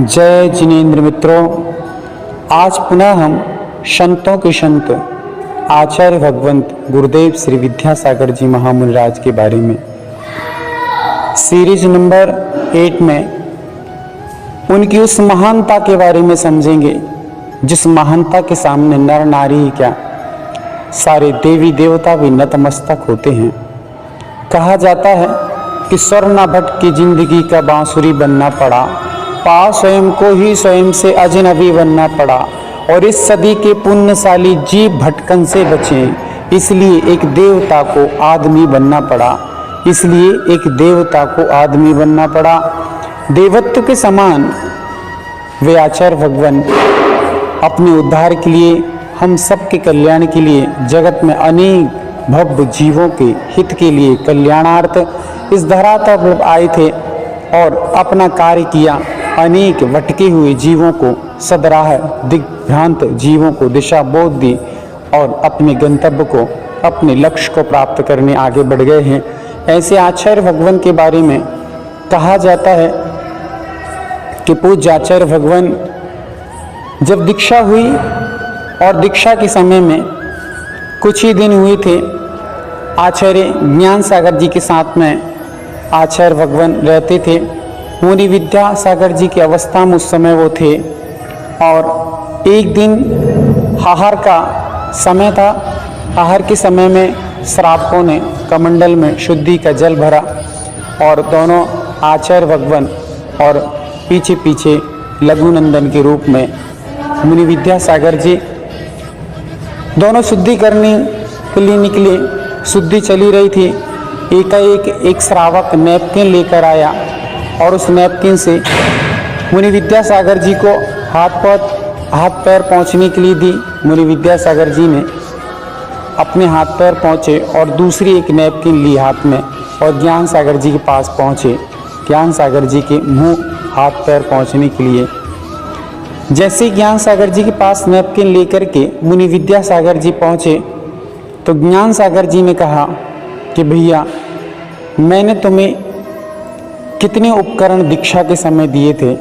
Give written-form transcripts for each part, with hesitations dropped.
जय जिनेन्द्र मित्रों, आज पुनः हम संतों के संत आचार्य भगवंत गुरुदेव श्री विद्यासागर जी महामुनिराज के बारे में सीरीज नंबर 8 में उनकी उस महानता के बारे में समझेंगे जिस महानता के सामने नर नारी ही क्या, सारे देवी देवता भी नतमस्तक होते हैं। कहा जाता है कि स्वर्ण भट्ट की जिंदगी का बांसुरी बनना पड़ा, पा स्वयं को ही स्वयं से अजनबी बनना पड़ा, और इस सदी के पुण्यशाली जीव भटकन से बचे, इसलिए एक देवता को आदमी बनना पड़ा, इसलिए एक देवता को आदमी बनना पड़ा। देवत्व के समान वे आचार्य भगवान अपने उद्धार के लिए, हम सबके कल्याण के लिए, जगत में अनेक भव्य जीवों के हित के लिए कल्याणार्थ इस धरातल पर आए थे और अपना कार्य किया। अनेक भटके हुए जीवों को सदराह, दिग्भ्रांत जीवों को दिशा बोध दी और अपने गंतव्य को, अपने लक्ष्य को प्राप्त करने आगे बढ़ गए हैं। ऐसे आचार्य भगवान के बारे में कहा जाता है कि पूज्य आचार्य भगवान जब दीक्षा हुई और दीक्षा के समय में कुछ ही दिन हुए थे, आचार्य ज्ञान सागर जी के साथ में आचार्य भगवान रहते थे। मुनि विद्यासागर जी की अवस्था में उस समय वो थे और एक दिन आहार का समय था। आहार के समय में श्रावकों ने कमंडल में शुद्धि का जल भरा और दोनों आचार्य भगवान और पीछे पीछे लघुनंदन के रूप में मुनि विद्यासागर जी दोनों शुद्धि करने के लिए निकले। शुद्धि चली रही थी, एकाएक एक श्रावक नैपकिन लेकर आया और उस नैपकिन से मुनि विद्यासागर जी को हाथ पैर पहुँचने के लिए दी। मुनि विद्यासागर जी ने अपने हाथ पैर पहुँचे और दूसरी एक नैपकिन ली हाथ में और ज्ञान सागर जी के पास पहुँचे। ज्ञान सागर जी के मुँह हाथ पैर पहुँचने के लिए जैसे ज्ञान सागर जी के पास नैपकिन लेकर के मुनि विद्यासागर जी पहुँचे तो ज्ञान सागर जी ने कहा कि भैया, मैंने तुम्हें कितने उपकरण दीक्षा के समय दिए थे।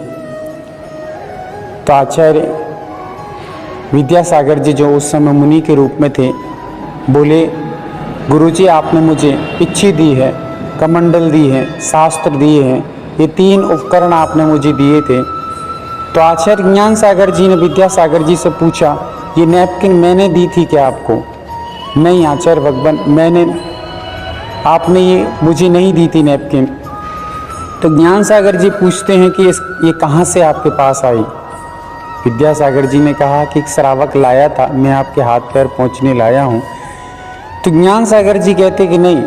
तो आचार्य विद्यासागर जी जो उस समय मुनि के रूप में थे बोले, गुरुजी आपने मुझे इच्छी दी है, कमंडल दी है, शास्त्र दिए हैं, ये 3 उपकरण आपने मुझे दिए थे। तो आचार्य ज्ञान सागर जी ने विद्यासागर जी से पूछा, ये नैपकिन मैंने दी थी क्या आपको? नहीं आचार्य भगवान, आपने ये मुझे नहीं दी थी नैपकिन। तो ज्ञान सागर जी पूछते हैं कि ये कहाँ से आपके पास आई? विद्यासागर जी ने कहा कि एक श्रावक लाया था, मैं आपके हाथ पैर पहुँचने लाया हूँ। तो ज्ञान सागर जी कहते कि नहीं,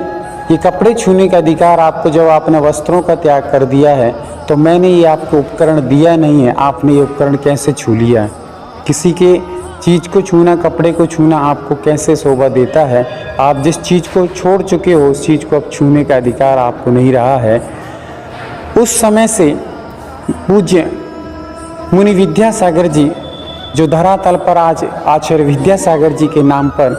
ये कपड़े छूने का अधिकार आपको जब आपने वस्त्रों का त्याग कर दिया है तो मैंने ये आपको उपकरण दिया नहीं है, आपने ये उपकरण कैसे छू लिया है? किसी के चीज़ को छूना, कपड़े को छूना आपको कैसे शोभा देता है? आप जिस चीज़ को छोड़ चुके हो उस चीज़ को अब छूने का अधिकार आपको नहीं रहा है। उस समय से पूज्य मुनि विद्यासागर जी जो धरातल पर आज आचार्य विद्यासागर जी के नाम पर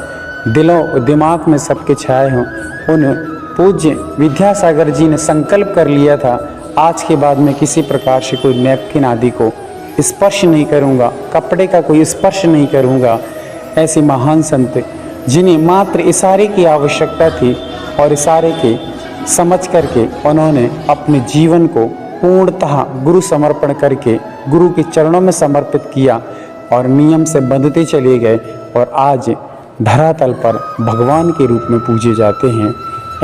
दिलों दिमाग में सबके छाए हों, उन पूज्य विद्यासागर जी ने संकल्प कर लिया था, आज के बाद मैं किसी प्रकार से कोई नैपकिन आदि को स्पर्श नहीं करूंगा, कपड़े का कोई स्पर्श नहीं करूंगा। ऐसे महान संत जिन्हें मात्र इशारे की आवश्यकता थी और इशारे के समझ करके उन्होंने अपने जीवन को पूर्णतः गुरु समर्पण करके गुरु के चरणों में समर्पित किया और नियम से बंधते चले गए और आज धरातल पर भगवान के रूप में पूजे जाते हैं।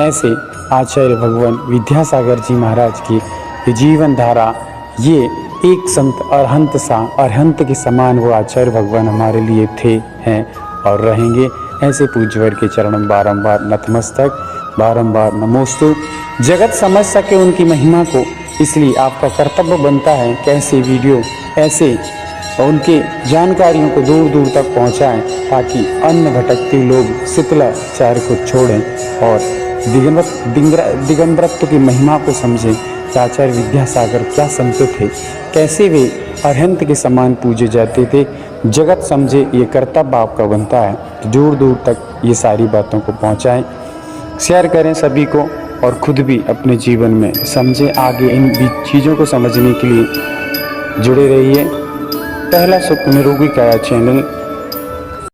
ऐसे आचार्य भगवान विद्यासागर जी महाराज की जीवन धारा, ये एक संत अरहंत के समान वो आचार्य भगवान हमारे लिए थे, हैं और रहेंगे। ऐसे पूज्यवर के चरणों बारंबार नतमस्तक, बारंबार नमोस्तु। जगत समझ सके उनकी महिमा को, इसलिए आपका कर्तव्य बनता है कि ऐसे वीडियो, ऐसे उनके जानकारियों को दूर दूर तक पहुंचाएं ताकि अन्य भटकते लोग शीतलाचार्य को छोड़ें और दिगंबरत्व की महिमा को समझें कि आचार्य विद्यासागर क्या संत थे, कैसे वे अरहंत के समान पूजे जाते थे। जगत समझे, ये कर्तव्य आपका बनता है। तो दूर दूर तक ये सारी बातों को पहुंचाएं, शेयर करें सभी को और खुद भी अपने जीवन में समझें। आगे इन चीज़ों को समझने के लिए जुड़े रहिए। पहला सुख निरोगी काया चैनल